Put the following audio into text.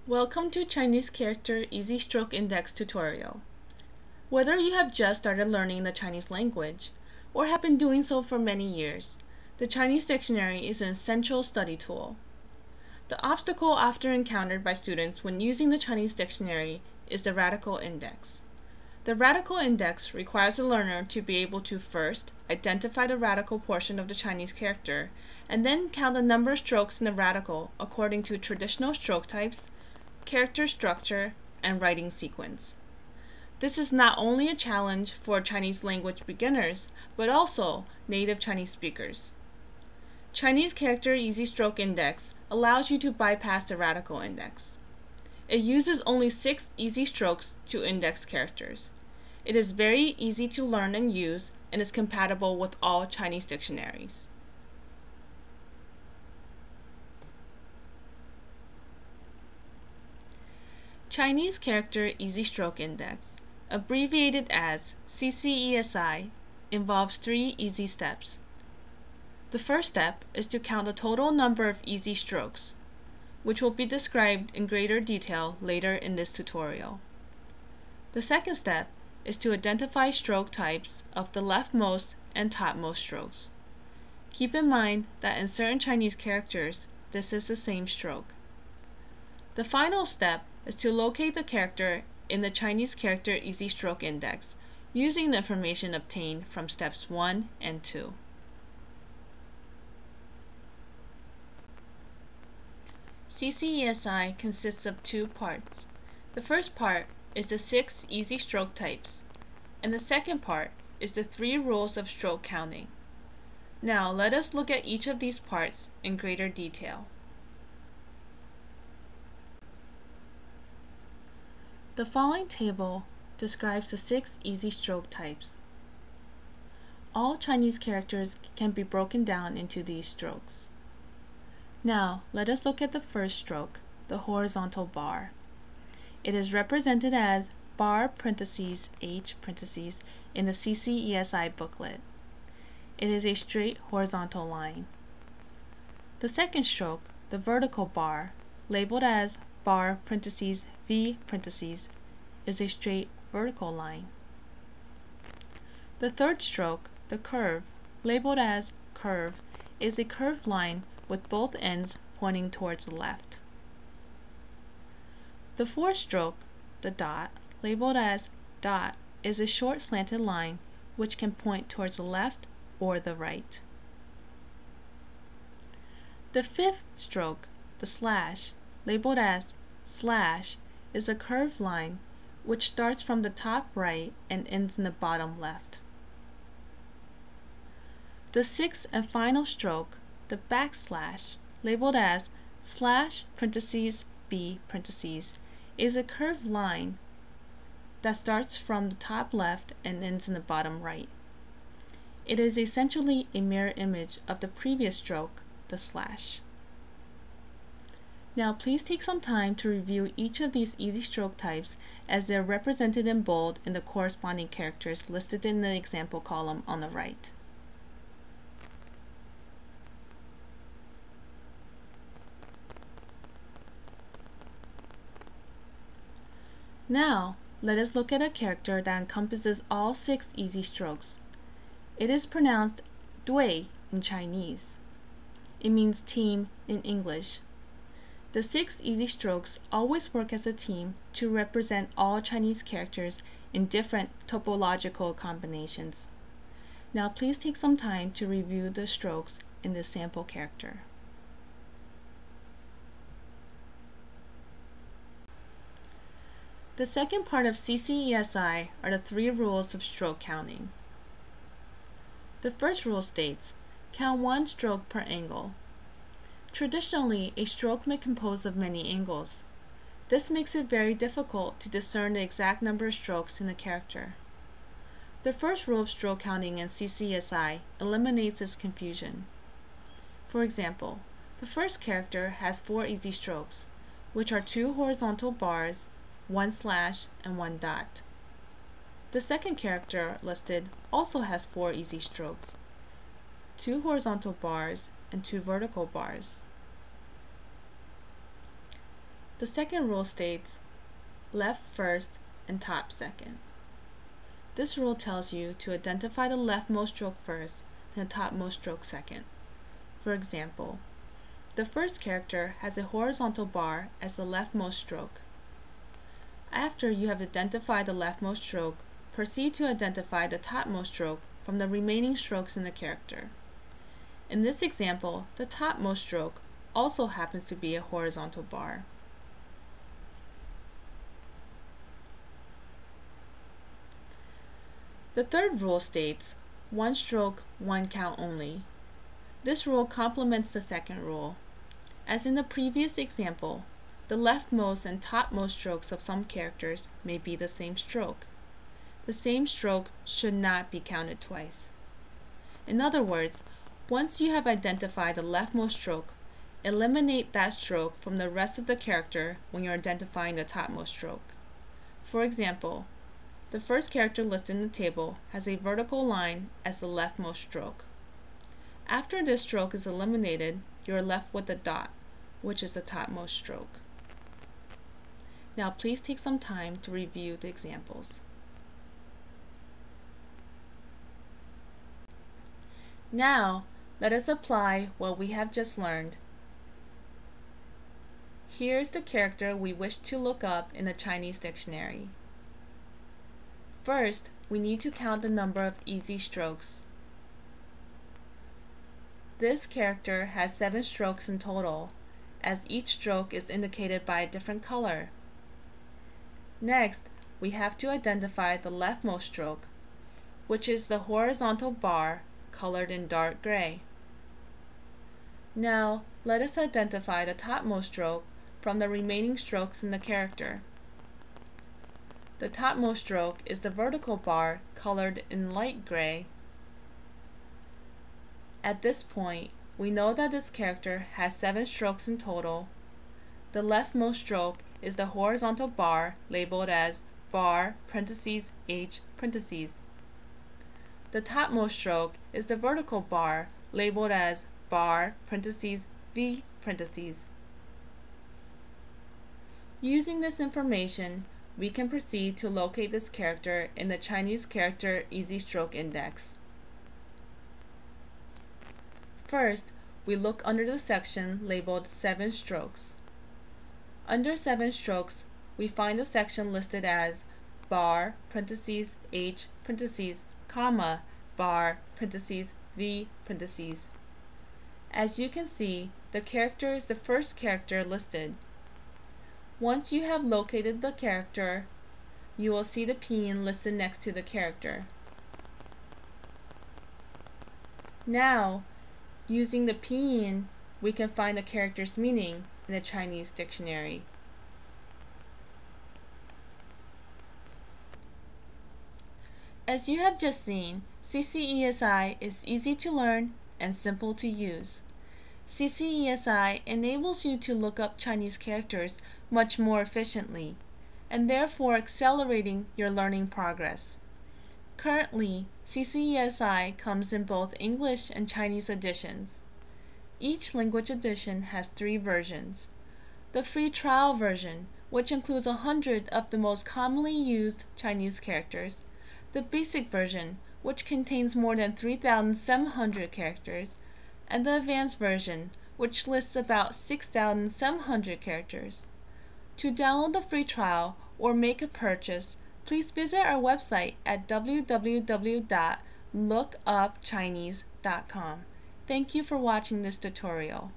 Welcome to Chinese Character Easy Stroke Index tutorial. Whether you have just started learning the Chinese language or have been doing so for many years, the Chinese dictionary is an essential study tool. The obstacle often encountered by students when using the Chinese dictionary is the radical index. The radical index requires the learner to be able to first identify the radical portion of the Chinese character and then count the number of strokes in the radical according to traditional stroke types, character structure, and writing sequence. This is not only a challenge for Chinese language beginners, but also native Chinese speakers. Chinese Character Easy Stroke Index allows you to bypass the radical index. It uses only 6 easy strokes to index characters. It is very easy to learn and use and is compatible with all Chinese dictionaries. Chinese Character Easy Stroke Index, abbreviated as CCESI, involves 3 easy steps. The first step is to count the total number of easy strokes, which will be described in greater detail later in this tutorial. The second step is to identify stroke types of the leftmost and topmost strokes. Keep in mind that in certain Chinese characters, this is the same stroke. The final step is to locate the character in the Chinese Character Easy Stroke Index using the information obtained from steps 1 and 2. CCESI consists of 2 parts. The first part is the 6 easy stroke types, and the second part is the 3 rules of stroke counting. Now let us look at each of these parts in greater detail. The following table describes the 6 easy stroke types. All Chinese characters can be broken down into these strokes. Now, let us look at the first stroke, the horizontal bar. It is represented as bar parentheses H parentheses in the CCESI booklet. It is a straight horizontal line. The second stroke, the vertical bar, labeled as bar parentheses V parentheses, is a straight vertical line. The third stroke, the curve, labeled as curve, is a curved line with both ends pointing towards the left. The fourth stroke, the dot, labeled as dot, is a short slanted line which can point towards the left or the right. The fifth stroke, the slash, labeled as slash, is a curved line which starts from the top right and ends in the bottom left. The sixth and final stroke, the backslash, labeled as slash parentheses B parentheses, is a curved line that starts from the top left and ends in the bottom right. It is essentially a mirror image of the previous stroke, the slash. Now please take some time to review each of these easy stroke types as they're represented in bold in the corresponding characters listed in the example column on the right. Now, let us look at a character that encompasses all 6 easy strokes. It is pronounced dui in Chinese. It means team in English. The 6 easy strokes always work as a team to represent all Chinese characters in different topological combinations. Now please take some time to review the strokes in this sample character. The second part of CCESI are the 3 rules of stroke counting. The first rule states, count 1 stroke per angle. Traditionally, a stroke may compose of many angles. This makes it very difficult to discern the exact number of strokes in a character. The first rule of stroke counting in CCESI eliminates this confusion. For example, the first character has 4 easy strokes, which are 2 horizontal bars, 1 slash, and 1 dot. The second character listed also has 4 easy strokes, 2 horizontal bars, and 2 vertical bars. The second rule states left first and top second. This rule tells you to identify the leftmost stroke first and the topmost stroke second. For example, the first character has a horizontal bar as the leftmost stroke. After you have identified the leftmost stroke, proceed to identify the topmost stroke from the remaining strokes in the character. In this example, the topmost stroke also happens to be a horizontal bar. The third rule states, one stroke, one count only. This rule complements the second rule. As in the previous example, the leftmost and topmost strokes of some characters may be the same stroke. The same stroke should not be counted twice. In other words, once you have identified the leftmost stroke, eliminate that stroke from the rest of the character when you're identifying the topmost stroke. For example, the first character listed in the table has a vertical line as the leftmost stroke. After this stroke is eliminated, you are left with a dot, which is the topmost stroke. Now please take some time to review the examples. Now, let us apply what we have just learned. Here is the character we wish to look up in the Chinese dictionary. First, we need to count the number of easy strokes. This character has 7 strokes in total, as each stroke is indicated by a different color. Next, we have to identify the leftmost stroke, which is the horizontal bar colored in dark gray. Now, let us identify the topmost stroke from the remaining strokes in the character. The topmost stroke is the vertical bar colored in light gray. At this point, we know that this character has 7 strokes in total. The leftmost stroke is the horizontal bar labeled as bar parentheses H parentheses. The topmost stroke is the vertical bar labeled as bar parentheses V parentheses. Using this information, we can proceed to locate this character in the Chinese Character Easy Stroke Index. First, we look under the section labeled 7 strokes. Under 7 strokes, we find the section listed as bar parentheses H parentheses comma bar parentheses V parentheses. As you can see, the character is the first character listed. Once you have located the character, you will see the pinyin listed next to the character. Now, using the pinyin, we can find the character's meaning in the Chinese dictionary. As you have just seen, CCESI is easy to learn and simple to use. CCESI enables you to look up Chinese characters much more efficiently, and therefore accelerating your learning progress. Currently, CCESI comes in both English and Chinese editions. Each language edition has 3 versions. The free trial version, which includes 100 of the most commonly used Chinese characters, the basic version, which contains more than 3,700 characters, and the advanced version, which lists about 6,700 characters. To download the free trial or make a purchase, please visit our website at www.lookupchinese.com. Thank you for watching this tutorial.